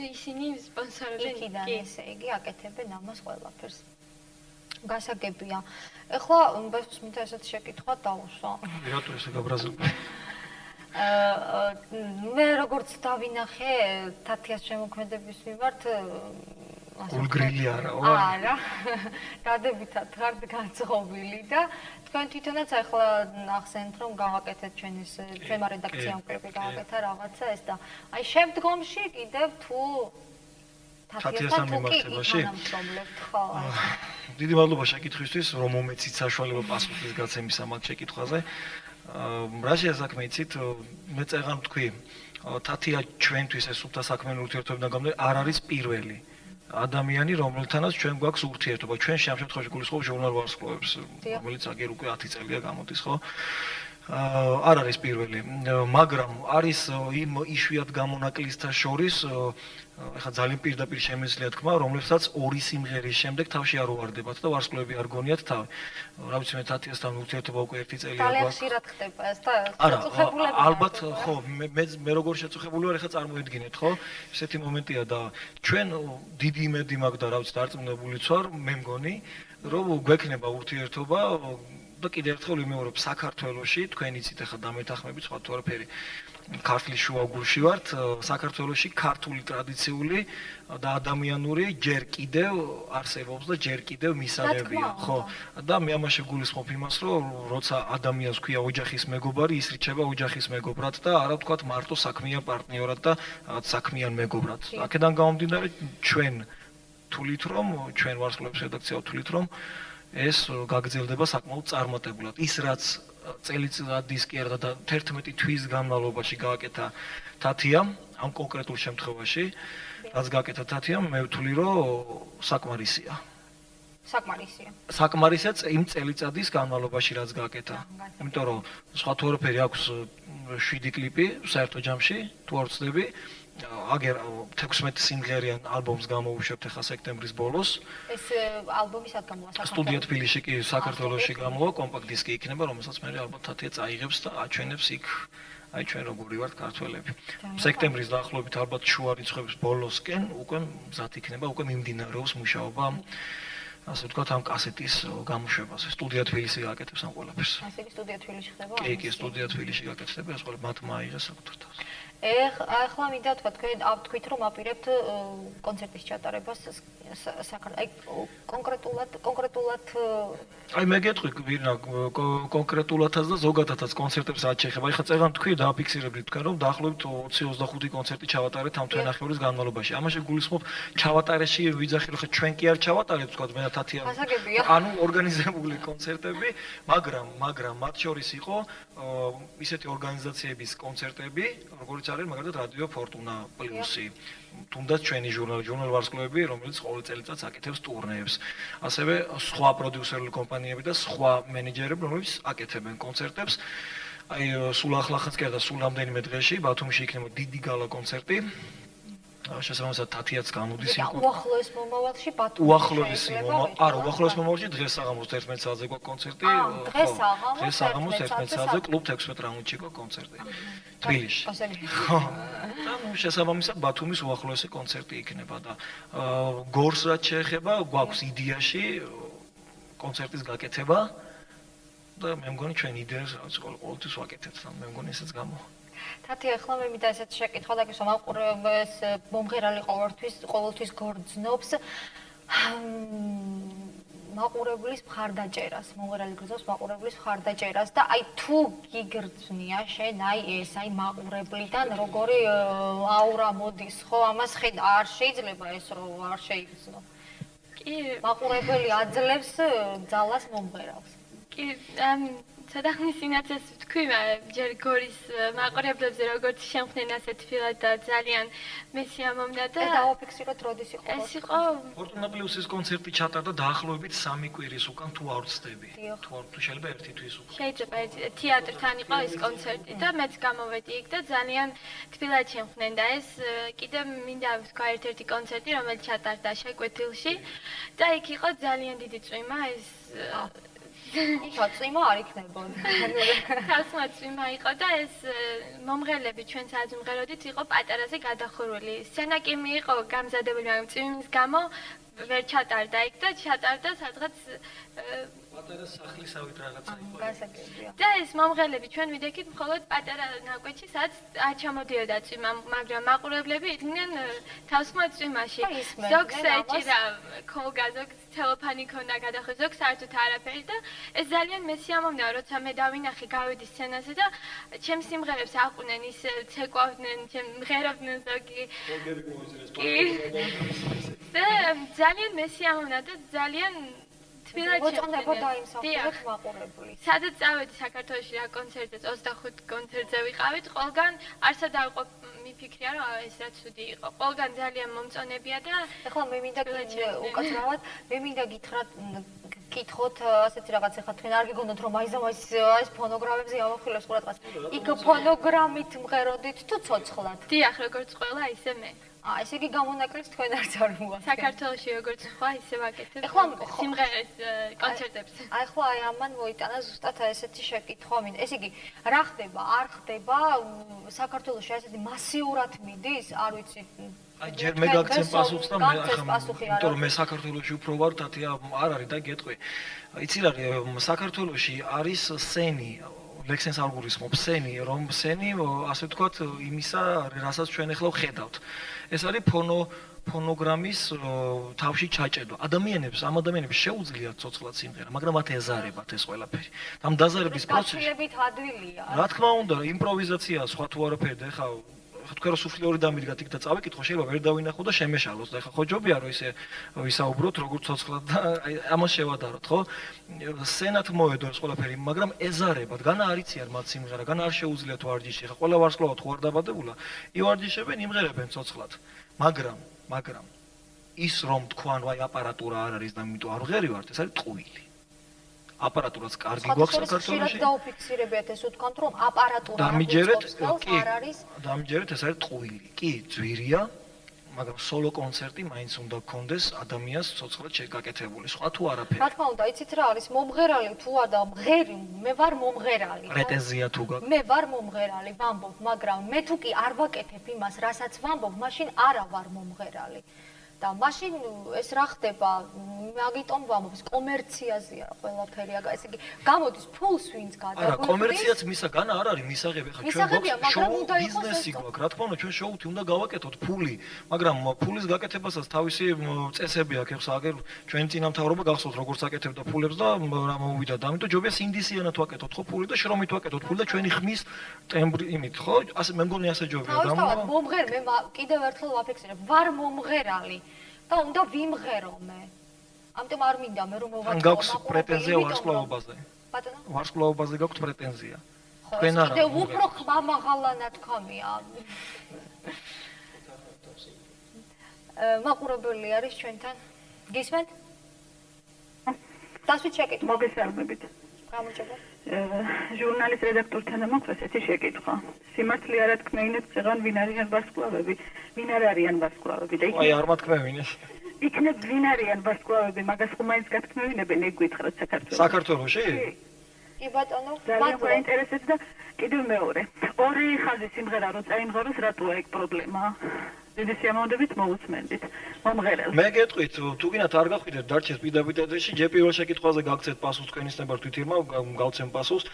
ისინი სპონსორებენ. იქიდან ესე იგი აკეთებენ ამას ყველაფერს. გასაგებია. ეხლა მინდა ესეთ შეკითხვა დავუსვა. რატო ესე გაბრაზებული? მე როგორც დავინახე თათიას შემოქმედების მიმართ გულგრილი არა ვარ. არა. დადებითად ხართ განწყობილი და თქვენ თვითონაც ახლა ახსენეთ რომ გავაკეთეთ ჩვენმა რედაქციამ კვირები გავაკეთა რაღაცა ეს და აი შემდგომში კიდევ თუ თათიასთან მიმართებაში ხო. დიდი მადლობა შეკითხვისთვის, რომ მომეცით საშუალება პასუხის გაცემის ამ შეკითხვაზე. რა შეასაქმე იცით, მე წეგან თქვი, თათია ჩვენთვის ეს სუფთა საქმიანი ურთიერთობიდან გამომდინარე არ არის პირველი ადამიანი, რომელთანაც ჩვენ გვაქვს ურთიერთობა. ჩვენ ამ შემთხვევაში გულისხმობ ჟურნალ ვარსკვლავებს, რომელიც აგერ უკვე 10 წელია გამოდის, ხო? არ არის პირველი, მაგრამ არის იმ იშვიათ გამონაკლისთა შორის ეხლა ძალიან პირდაპირ შემეძლია თქვა, რომლებსაც ორი სიმღერის შემდეგ თავში არ უვარდებათ და ვარსკვლავები არ გონიათ თავი. რა ვიცი მე თათიასთან ურთიერთობა უკვე 1 წელია გვაქვს. ძალიან ხშირად ხდება ეს და შეწუხებულები. ალბათ ხო, მე როგორ შეწუხებული ვარ, ეხლა წარმოიდგინეთ, ხო? ესეთი მომენტია და ჩვენ დიდი იმედი მაქვს და რა ვიცი დარწმუნებულიც ვარ, მე მგონი, რომ გვექნება ურთიერთობა და კიდევ ერთხელ ვიმეორებ, საქართველოში თქვენ იცით ახლა დამეთანხმებით სხვა თუ არაფერი ქართლის შუაგულში ვართ, საქართველოში ქართული ტრადიციული და ადამიანური ჯერ კიდევ არსებობს და ჯერ კიდევ მისაღებია, ხო? და მე ამაში გულისხმობ იმას, რომ როცა ადამიანს ქვია ოჯახის მეგობარი, ის რჩება ოჯახის მეგობრად და არა ვთქვათ მარტო საქმიან პარტნიორად და საქმიან მეგობრად. აქედან გამომდინარე, ჩვენ თulit რომ ჩვენ ვარსკვლავების რედაქცია თulit რომ ეს გაგრძელდება საკმაოდ წარმატებულად. ის რაც წელიწადის კი არა და 11 თვის განმავლობაში გააკეთა თათიამ ამ კონკრეტულ შემთხვევაში, რაც გააკეთა თათიამ, მე ვთვლი, რომ საკმარისია. საკმარისია იმ წელიწადის განმავლობაში, რაც გააკეთა. იმიტომ რომ სხვა თუ არაფერი აქვს 7 კლიპი საერთო ჯამში, თუ არ ვცდები. აგერ 16 სიმღერიან ალბომს გამოუშვებთ ახლა სექტემბრის ბოლოს. ეს ალბომი სად გამოვა? სტუდია თბილისში კი საქართველოში გამოვა, კომპაქტ დისკი იქნება, რომელსაც მე ალბათ თათია წაიღებს და აჩვენებს იქ აი ჩვენ როგორი ვართ ქართველები. სექტემბრის დაახლოებით ალბათ შუა რიცხვების ბოლოსკენ უკვე მზად იქნება, უკვე მიმდინარეობს მუშაობა ასე ვთქვათ ამ კასეტის გამოშვებაზე. სტუდია თბილისი გააკეთებს ამ ყველაფერს. ასე კი სტუდია თბილისში ხდება? კი, სტუდია თბილისში გააკეთება, ეს ყველა მათ მაიღეს საკუთარ თავს. ახლა მინდა თქვა თქვენ თქვით რომ აპირებთ კონცერტის ჩატარებას კონკრეტულად აი მე გეტყვი ვირნა კონკრეტულადაც და ზოგადადაც კონცერტებს რაც შეეხება. ეხლა წეგან თქვი დააფიქსირებდით თქვენ რომ დაახლოებით 20-25 კონცერტი ჩავატარეთ ამ თვენახევრის განმავლობაში. ამაში გულისხმობ ჩავატარეში ვიძახი რომ ხა ჩვენ კი არ ჩავატარეთ თქვა მე და თათია. ანუ ორგანიზებული კონცერტები, მაგრამ მათ შორის იყო ისეთი ორგანიზაციების კონცერტები, როგორც არის მაგალითად რადიო ფორტუნა პლუსი, თუნდაც ჩვენი ჟურნალ ვარსკვლავები, რომელიც ყოველ წელიწადს აკეთებს ტურნეებს. ასევე სხვა პროდიუსერული კომპანიები და სხვა მენეჯერები, რომლებიც აკეთებენ კონცერტებს. აი სულ ახლახაც კი არა და სულ რამდენიმე დღეში ბათუმში იქნება დიდი გალა კონცერტი. შესაბამისად თათიაც გამოდის იმ უახლოეს მომავალში ბათუმში. უახლოეს მომავალში დღეს საღამოს 11 საათზე გვაქვს კონცერტი. დღეს საღამოს 11 საათზე კლუბ 16 რაუნდში გვაქვს კონცერტი. თბილისში. ხო. და შესაბამისად ბათუმის უახლოესი კონცერტი იქნება და გორს რაც შეეხება, გვაქვს იდეაში კონცერტის გაკეთება და მე მგონი ჩვენ იდეას რაც ყოველთვის ვაკეთებთ, მე მგონი ესეც გამოვა. თათია, ახლა მე მინდა ესეთ შეკითხვა დაგისვა, მაყურებელს მომღერალი ყოველთვის გორძნობს მაყურებლის მხარდაჭერას, მომღერალი გრძნობს მაყურებლის მხარდაჭერას და აი თუ გიგრძნია შენ აი ეს აი მაყურებლიდან როგორი აურა მოდის, ხო, ამას ხედა არ შეიძლება ეს რომ არ შეიგრძნო. კი, მაყურებელი აძლევს ძალას მომღერალს. კი, სადახნისინაცეს ვთქვი, ჯერ გორის მაყურებლებზე როგორც შემხნენ ასე თბილად და ძალიან მესიამოვნდა და ეს დავაფიქსიროთ როდის იყო? ეს იყო ფორტუნა პლუსის კონცერტი ჩატარდა დაახლოებით 3 კვირის უკან თუ არ ვცდები. თუ შეიძლება 1 თვის უკან. შეიძლება თეატრთან იყო ეს კონცერტი და მეც გამოვედი იქ და ძალიან თბილად შემხნენ და ეს კიდე მინდა ვთქვა ერთ-ერთი კონცერტი რომელიც ჩატარდა შეკვეთილში და იქ იყო ძალიან დიდი წვიმა ეს იქა წვიმა არ იქნებოდა. ხალხმა წვიმა იყო და ეს მომღერლები ჩვენ სადაც ვიმღეროდით იყო პატარაზე გადახურული. სცენა კი მიიღო გამზადებული, მაგრამ წვიმის გამო ვერ ჩატარდა იქ და ჩატარდა სადღაც პატარა სახლისავით რაღაცა იყო. გასაგებია. და ეს მომღერლები ჩვენ ვიდექით მხოლოდ პატარა ნაკვეთში, სადაც არ ჩამოდიოდა წვიმა, მაგრამ მაყურებლები იდგნენ თავსხმა წვიმაში. ზოგს ეჭირა ქოლგა, ზოგს თელეფონი ქონდა გადახო, ზოგს საერთოდ არაფერი და ეს ძალიან მესიამოვნეა, როცა მე დავინახე გავიდი სცენაზე და ჩემს სიმღერებს აყვნენ, ის ცეკვავდნენ, მღეროდნენ ზოგი. და ძალიან მესიამოვნა და ძალიან თბილად მოწონდება დაიმსახურეთ მაყურებლის. სადაც წავედი საქართველოში რა კონცერტზე 25 კონცერტზე ვიყავით, ყველგან არსად არ ვიყო მიფიქრია რომ ეს რა ცუდი იყო. ყველგან ძალიან მომწონებია და ეხლა მე მინდა უკაცრავად, მე მინდა გითხრათ ასეთი რაღაც ეხლა თქვენ არ გიგონოთ რომ მაიზამაის ეს ფონოგრამებზე ამახვილებს ყურადღებას. იქ ფონოგრამით მღეროდით თუ ცოცხლად? დიახ, როგორც ყველა, ისე მე. ესე იგი გამონაკლისს თქვენ არც არ მოაქვს. საქართველოში როგორც სხვა, ისე ვაკეთებ სიმღერες კონცერტებს. აი ხო აი ამან მოიტანა ზუსტად ესეთი შეკითხვა მინდა. ესე იგი, რა ხდება? არ ხდება საქართველოში ესეთი მასიურად მიდის, არ ვიცი. აი ჯერ მე გაგცემ პასუხს და მე ახლა მე საქართველოში უფრო ვარ, თათია არ არის და გეტყვი. იცი რა საქართველოში არის სცენი ლექსენს არ გულისხმობ სცენი, რომ სცენი, ასე ვთქვათ, იმისა, რასაც ჩვენ ახლა ვხედავთ. ეს არის ფონოგრამის თავში ჩაჭედვა. ამ ადამიანებს შეუძლიათ ცოცხლად სიმღერა, მაგრამ მათ ეზარებათ ეს ყველაფერი. ამ დაზარების პროცესი გაცილებით ადვილია. რა თქმა უნდა, იმპროვიზაცია სხვა თუ არაფერი და ახლა თქვენ რო სუფლიორი დამიდგათ იქ და წავიკითხო, შეიძლება ვერ დავინახო და შემეშალოს და ახლა ხო ჯობია რომ ისე ვისაუბროთ როგორც ცოცხლად და ამას შევადაროთ, ხო? სცენად მოედო ეს ყველაფერი, მაგრამ ეზარებათ, განა არ იციან მათ სიმღერა, განა არ შეუძლიათ ვარჯიში. ახლა ყველა ვარსკვლავად ხო არ დაბადებულა, ივარჯიშებენ, იმღერებენ ცოცხლად. მაგრამ ის რომ თქვან ვაი აპარატურა არ არის და იმიტომ არ ვღერივართ, ეს არის ტყუილი. აპარატურაც კარგი გვაქვს საქართველოში. შეიძლება დაუფიქსირებიათ ეს ვთქვათ რომ აპარატურა არ არის. დამჯერეთ ეს არის ტყუილი. კი, ძვირია, მაგრამ სოლო კონცერტი მაინც უნდა გქონდეს ადამიანს ცოცხლად შეგაკეთებული. სხვა თუ არაფერი. რა თქმა უნდა, იცით რა არის მომღერალი თუ არა და მღერი, მე ვარ მომღერალი. პრეტენზია თუ გაქვს. მე ვარ მომღერალი, ვამბობ, მაგრამ მე თუ კი არ ვაკეთებ იმას, რასაც ვამბობ, მაშინ არა ვარ მომღერალი. და მაშინ ეს რა ხდება? მაგიტომ ვამბობ, კომერციაზეა ყველაფერი, ესე იგი, გამოდის ფულს ვინც გადაგვიყვნის. არა, კომერციაც მისაგან არ არის მისაღები, ხა ჩვენ გვაქვს შოუ ბიზნესი გვაქვს, რა თქმა უნდა, ჩვენ შოუთი უნდა გავაკეთოთ ფული, მაგრამ ფულის გაკეთებასაც თავისი წესები აქვს, ეხლა აგერ ჩვენ წინამთავრობა გახსოვთ როგორც აკეთებდა ფულებს და რა მოვიდა და ამიტომ ჯობია სინდისიანად ვაკეთოთ ხო ფული და შრომით ვაკეთოთ ფული და ჩვენი ხმის ტემბრი იმით ხო? ასე მე მგონი ასე ჯობია თავისთავად მომღერ მე კიდევ ერთხელ ვაფიქსირებ, ვარ მომღერალი. და უნდა ვიმღერო მე. ამიტომ არ მინდა მე რომ მოვაწყო. ან გაქვს პრეტენზია ვარსკვლავობაზე? ბატონო? ვარსკვლავობაზე გაქვს პრეტენზია. თქვენ არა. კიდევ უფრო ხმამაღალანად ხამია. მაყურებელი არის ჩვენთან. გისმენთ? დასვით შეკითხვა. მოგესალმებით. გამოჩება. ჟურნალის რედაქტორთან მაქვს ესეთი შეკითხვა. სიმართლე არა თქმეინებს წეღან ვინ არიან ვარსკვლავები? ვინ არ არიან ვარსკვლავები და აი არ მათქმევინეს. იქნებ ვინ არიან ვარსკვლავები, მაგას ხომ მაინც გათქმევინებენ, ეგ გითხრათ საქართველოში. საქართველოში? კი ბატონო, ძალიან გვაინტერესებს და კიდევ მეორე. ორი ხაზი სიმღერა რო წაიმღეროს, რატოა ეგ პრობლემა? დიდი სიამოვნებით მოусმენდით. მომღერელს. მე გეტყვით, თუ გინათ არ გახვიდეთ დარჩეს პირდაპირ ეთერში, ჯერ პირველ შეკითხვაზე გაგცეთ პასუხს თქვენის ნებარ თვითირმა, გავცემ პასუხს.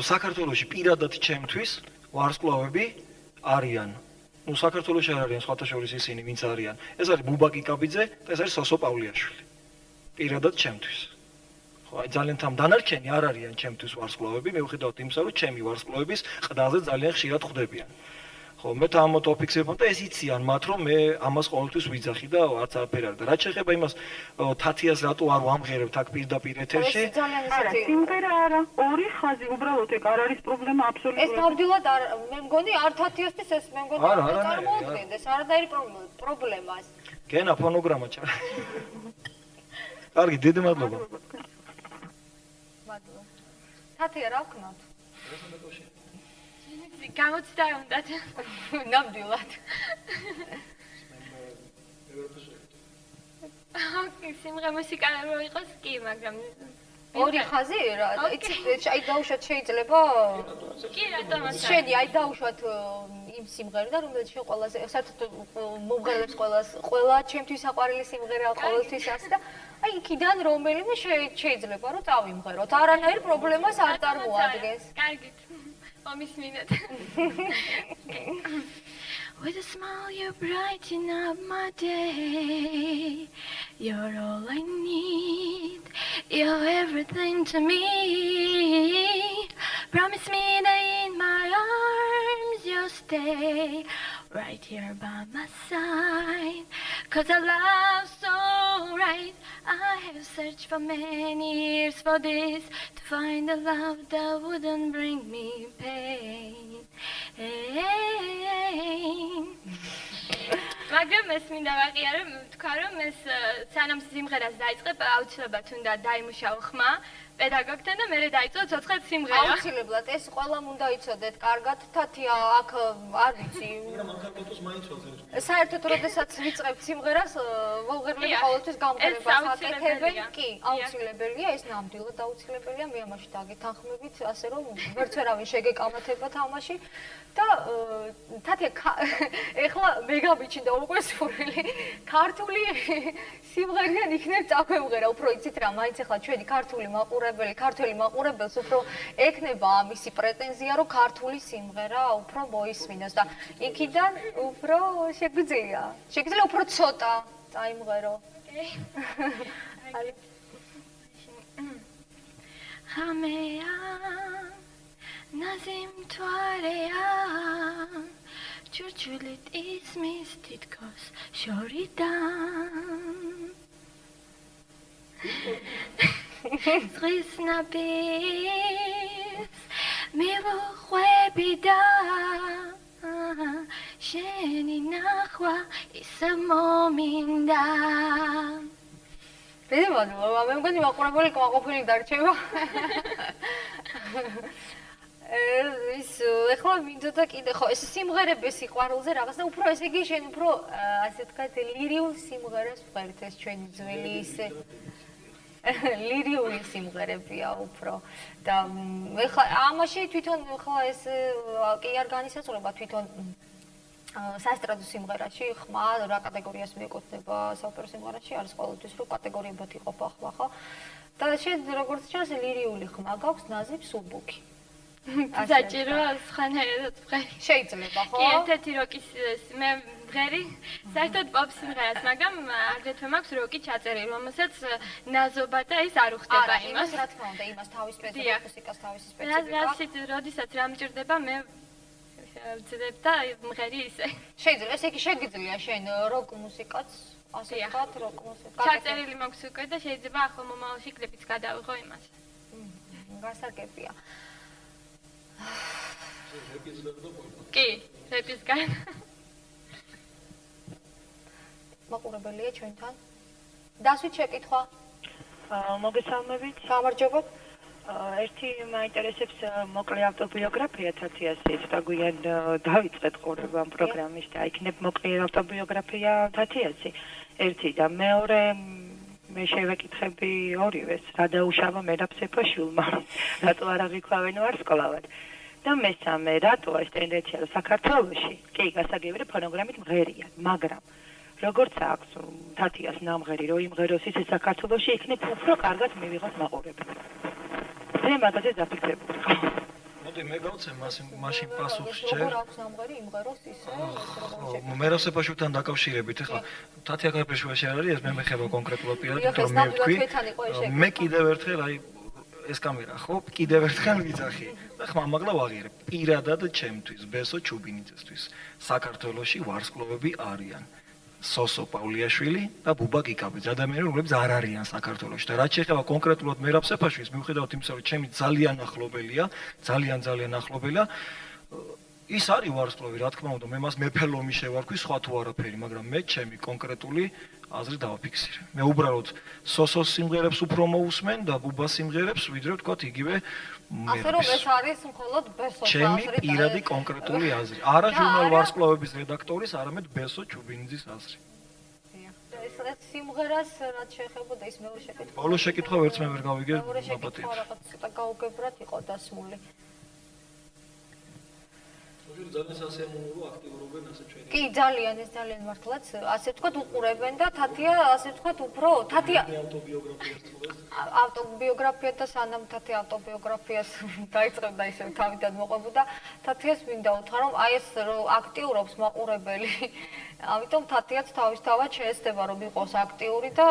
საქართველოში პირადად ჩემთვის ვარსკვლავები არიან. ნუ საქართველოში არ არიან სხვათა შორის ისინი, ვინც არიან. ეს არის ბუბა კიკაბიძე და ეს არის სოსო პავლიაშვილი. პირადად ჩემთვის. ხო, აი ძალიან თან დანარჩენი არ არიან ჩემთვის ვარსკვლავები, მე ვხედავთ იმისა, რომ ჩემი ვარსკვლავების ყდაზე ძალიან ხშირად ხვდებიან. ხო, მე თამოთ ოფიქსირებ და ეს იციან მათ, რომ მე ამას ყოველთვის ვიძახი და არც არაფერი არ და რაც შეეხება იმას თათიას რატო არ ვამღერებთ აქ პირდაპირ ეთერში? არა, სიმღერა არა, ორი ხაზი უბრალოდ ეგ არ არის პრობლემა აბსოლუტურად. ეს ნამდვილად არ მე მგონი არ თათიასთვის ეს მე მგონი არ წარმოუდგენდეს არანაირი პრობლემას. გენა ფონოგრამა ჩა. კარგი, დიდი მადლობა. მადლობა. თათია რა ვქნათ? გამოცდა უნდათ. ნამდვილად. სიმღერა მუსიკა რო იყოს კი, მაგრამ ორი ხაზი რა, იცით, აი დაუშვათ შეიძლება კი რატომ ასე? შენი აი დაუშვათ იმ სიმღერიდან, რომელიც შენ ყველაზე საერთოდ მომღერლებს ყველა ჩემთვის საყვარელი სიმღერაა ყოველთვის ასე და აი იქიდან რომელიმე შეიძლება რომ წავიმღეროთ. არანაირ პრობლემას არ წარმოადგენს. კარგით. მომისმინეთ. With a smile you brighten up my day. You're all I need. You're everything to me. Promise me that in my arms you'll stay. Right here by my side. 'Cause I love so right. I have searched for many years for this. To find a love that wouldn't bring me pain. მაგრამ ეს მინდა ვაღიარო, თქვა რომ ეს სანამ სიმღერას დაიწყებ, აუცილებლად უნდა დაიმუშაო ხმა პედაგოგთან და მერე დაიწყო ცოცხლად სიმღერა. აუცილებლად ეს ყველამ უნდა იცოდეთ კარგად. თათია აქ არ ვიცი. საერთოდ როდესაც ვიწყებთ სიმღერას, ვოლღერლები ყოველთვის გამღერებას აკეთებენ. კი, აუცილებელია, ეს ნამდვილად აუცილებელია. მე ამაში დაგეთანხმებით, ასე რომ ვერც ვერავინ შეგეკამათება თამაში და თათია ეხლა მე გამიჩნდა უკვე სურვილი ქართული სიმღერიდან იქნებ წაგვემღერა, უფრო იცით რა, მაინც ეხლა ჩვენი ქართული მაყურებელს უფრო ექნება ამისი პრეტენზია, რომ ქართული სიმღერა უფრო მოისმინოს და იქიდან უფრო შეგვიძლია უფრო ცოტა წაიმღერო. ხამეა ნაზიმ თვარეა ჩურჩულით ისმის თითქოს შორიდან ზღვის ნაბის მივხვები და შენი ნახვა ისე მომინდა მე მგონი მაყურებელი კმაყოფილი დარჩება. ის ეხლა მინდოდა კიდე ხო ეს სიმღერების სიყვარულზე რაღაც და უფრო ესე იგი შენ უფრო ასე ვთქვათ ლირიულ სიმღერას ვღერთ ეს ჩვენი ძველი ისე ლირიული სიმღერებია უფრო და ეხლა ამაში თვითონ ეხლა ეს კი არ განისაზღვრება თვითონ საესტრადო სიმღერაში ხმა რა კატეგორიას მიეკუთვნება საოპერო სიმღერაში არის ყოველთვის რო კატეგორიებად იყოფა ხმა ხო და შენ როგორც ჩანს ლირიული ხმა გაქვს ნაზი სუბუქი საჭიროა სხვანაირად ვღერი შეიძლება ხო კი ერთ-ერთი როკის მე ვღერი საერთოდ პოპ სიმღერას მაგრამ აგრეთვე მაქვს როკი ჩაწერილი რომელსაც ნაზობა და ის არ უხდება იმას რა თქმა უნდა იმას თავის სპეციფიკას თავისი სპეციფიკა როდესაც რა მჭირდება მე ვძებ და მღერი ისე შეიძლება ესე იგი შეგიძლია შენ როკ მუსიკაც ასე ვთქვათ როკ მუსიკა ჩაწერილი მაქვს უკვე და შეიძლება ახლა მომავალში კლიპიც გადავიღო იმას გასაგებია კი რეპისგან მაყურებელია ჩვენთან დასვით შეკითხვა მოგესალმებით გამარჯობა ერთი მაინტერესებს მოკლე ავტობიოგრაფია თათიას ცოტა გვიან დავიწყეთ ყურება ამ პროგრამის და იქნებ მოკლე ავტობიოგრაფია თათიასი ერთი და მეორე მე შევეკითხები ორივეს რა დაუშავა მერაბ სეფაშვილმა რატო არ აღიქვავენ ვარსკვლავად და მესამე რატო ეს ტენდენცია რომ საქართველოში კი გასაგებია ფონოგრამით მღერიან მაგრამ როგორც აქვს თათიას ნამღერი რომ იმღეროს ისე საქართველოში იქნებ უფრო კარგად მივიღოს მაყურებელი მე მაგაზე დაფიქრებული მოდი მე გავცემ მაშინ პასუხს ჯერ როგორ აქვს ნამღერი იმღეროს ისე მერაბ სეფაშვილთან დაკავშირებით ეხლა თათია კაიფეშვაში არ არის ეს მე მეხება კონკრეტულად პირადად იმიტომ რომ მე ვთქვი მე კიდევ ერთხელ აი ეს კამერა ხო კიდევ ერთხელ ვიძახი და ხმამაღლა ვაღიარებ პირადად ჩემთვის ბესო ჩუბინიძესთვის საქართველოში ვარსკვლავები არიან სოსო პავლიაშვილი და ბუბა გიკაბიძე ადამიანები რომლებიც არ არიან საქართველოში და რაც შეეხება კონკრეტულად მერაბ სეფაშვილს მიუხედავად იმისა რომ ჩემი ძალიან ახლობელია ძალიან ახლობელია ის არის ვარსკვლავი რა თქმა უნდა მე მას მეფელომი შევარქვი სხვა თუ არაფერი მაგრამ მე ჩემი კონკრეტული აზრი დავაფიქსირე მე უბრალოდ სოსოს სიმღერებს უფრო მოусმენ და ბუბას სიმღერებს ვიდრე ვთქვათ იგივე ასე რომ ეს არის მხოლოდ ბესოს აზრი ჩემი პირადი კონკრეტული აზრი არა ჟურნალ ვარსკვლავების რედაქტორის არამედ ბესო ჩუბინიძის აზრი ეს სიმღერას რაც შეეხებოდა ის მეორე შეკითხვა ბოლო შეკითხვა ვერც მე ვერ გავიგე ნაბატიეთ რაღაც ცოტა გაუგებრად იყო დასმული ძალიან სასიამოვნოა აქტიურობენ ასე ჩვენი. კი, ძალიან ეს ძალიან მართლაც, ასე ვთქვათ, უყურებენ და თათია, ასე ვთქვათ, უფრო თათია ავტობიოგრაფიას თულეს. ავტობიოგრაფია და სანამ თათი ავტობიოგრაფიას დაიწყებდა ისე თავიდან მოყვებოდა, თათიას მინდა უთხრა, რომ აი ეს აქტიურობს მაყურებელი. ამიტომ თათიაც თავისთავად შეეცდება რომ იყოს აქტიური და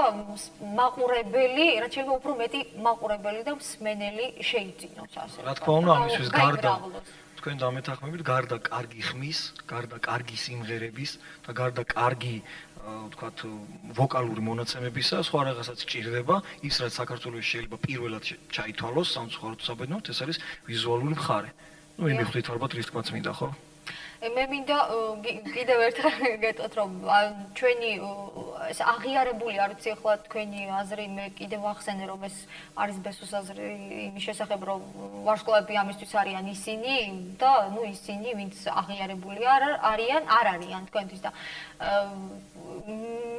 მაყურებელი, რაც შეიძლება უფრო მეტი მაყურებელი და მსმენელი შეიძინოს ასე. რა თქმა უნდა, ამისთვის გარდა თქვენ დამეთანხმებით, გარდა კარგი ხმის, გარდა კარგი სიმღერების და გარდა კარგი ვთქვათ ვოკალური მონაცემებისა, სხვა რაღაცაც ჭირდება, ის რაც საქართველოს შეიძლება პირველად ჩაითვალოს სამწუხაროდ საბედნოდ, ეს არის ვიზუალური მხარე. ნუ იმ მიხვდით ალბათ რის თქმაც მინდა, ხო? მე მინდა კიდევ ერთხელ გეტყვით რომ ჩვენი ეს აღიარებული არ ვიცი ახლა თქვენი აზრი მე კიდევ ახსენე რომ ეს არის ბესოს აზრი იმის შესახებ რომ ვარსკვლავები ამისთვის არიან ისინი და ნუ ისინი ვინც აღიარებული არიან არ არიან თქვენთვის და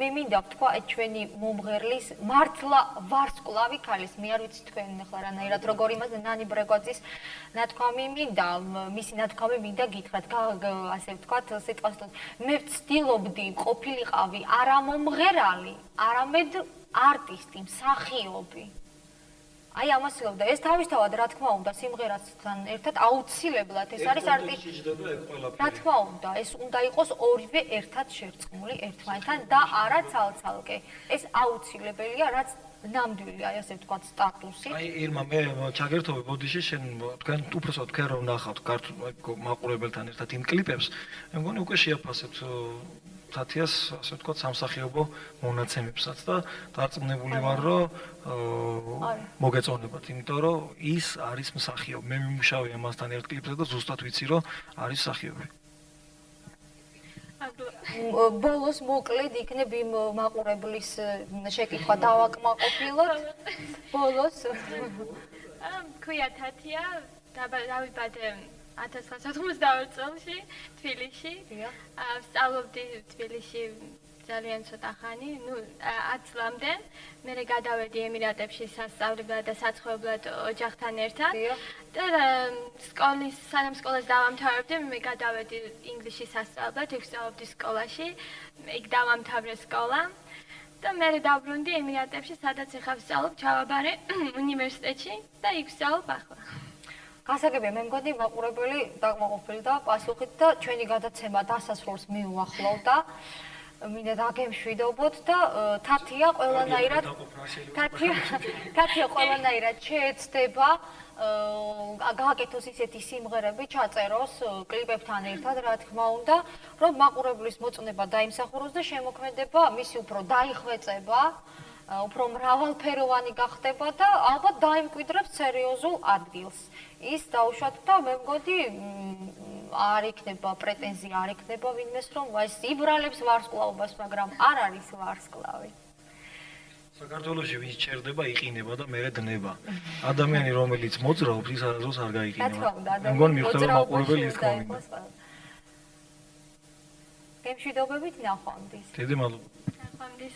მე მინდა ვთქვა ეს ჩვენი მომღერლის მართლა ვარსკვლავი ქალის მე არ ვიცი თქვენ ახლა რანაირად როგორ იმას ნანი ბრეგვაძის ნათქვამი მინდა მისი ნათქვამი მინდა გითხრათ ასე ვთქვათ, სიტყვასთან მე ვცდილობდი ყოფილიყავი არა მომღერალი, არამედ არტისტი, მსახიობი. აი ამას ვცდილობდა. ეს თავისთავად რა თქმა უნდა სიმღერასთან ერთად აუცილებლად ეს არის არტისტი. რა თქმა უნდა, ეს უნდა იყოს ორივე ერთად შერწყმული ერთმანეთთან და არა ცალ-ცალკე. ეს აუცილებელია, რაც ნამდვილი აი ასე ვთქვათ სტატუსი. აი ირმა მე ჩაგერთობი ბოდიში შენ თქვენ უბრალოდ თქვენ რომ ნახავთ ქართულ მაყურებელთან ერთად იმ კლიპებს, მე მგონი უკვე შეაფასებთ თათიას ასე ვთქვათ სამსახიობო მონაცემებსაც და დარწმუნებული ვარ რომ მოგეწონებათ, იმიტომ რომ ის არის მსახიობი. მე მიმუშავე ამასთან ერთ კლიპზე და ზუსტად ვიცი რომ არის მსახიობი. ბოლოს მოკლედ იქნებ იმ მაყურებლის შეკითხვა დავაკმაყოფილოთ. ბოლოს ქვია თათია დავიბადე 1992 წელში თბილისში. ვსწავლობდი თბილისში ძალიან ცოტა ხანი, ნუ 10 წლამდე. მე გადავედი ემირატებში სასწავლებლად და საცხოებლად ოჯახთან ერთად. და სანამ სკოლას დავამთავრებდი, მე გადავედი ინგლისში სასწავლებლად, იქ ვსწავლობდი სკოლაში. იქ დავამთავრე სკოლა. და მე დავბრუნდი ემირატებში, სადაც ახლა ვსწავლობ ჩავაბარე უნივერსიტეტში და იქ ვსწავლობ ახლა. გასაგებია, მე მგონი მაყურებელი დაკმაყოფილდა პასუხით და ჩვენი გადაცემა დასასრულს მიუახლოვდა. მინდა დაგემშვიდობოთ და თათია ყველანაირად შეეცდება გააკეთოს ისეთი სიმღერები, ჩაწეროს კლიპებთან ერთად, რა თქმა უნდა, რომ მაყურებლის მოწონება დაიმსახუროს და შემოქმედება მისი უფრო დაიხვეწება, უფრო მრავალფეროვანი გახდება და ალბათ დაიმკვიდრებს სერიოზულ ადგილს. ის დაუშვათ და მე მგონი არ იქნება პრეტენზია, არ იქნება ვინმეს რომ ეს იბრალებს ვარსკვლავობას, მაგრამ არ არის ვარსკვლავი. საქართველოში ვინც ჩერდება, იყინება და მერე დნება. ადამიანი რომელიც მოძრაობს, ის არასდროს არ გაიყინება. მე მგონი მიხვდება მაყურებელი ის თქმა. გემშვიდობებით ნახვამდის. დიდი მადლობა. ნახვამდის.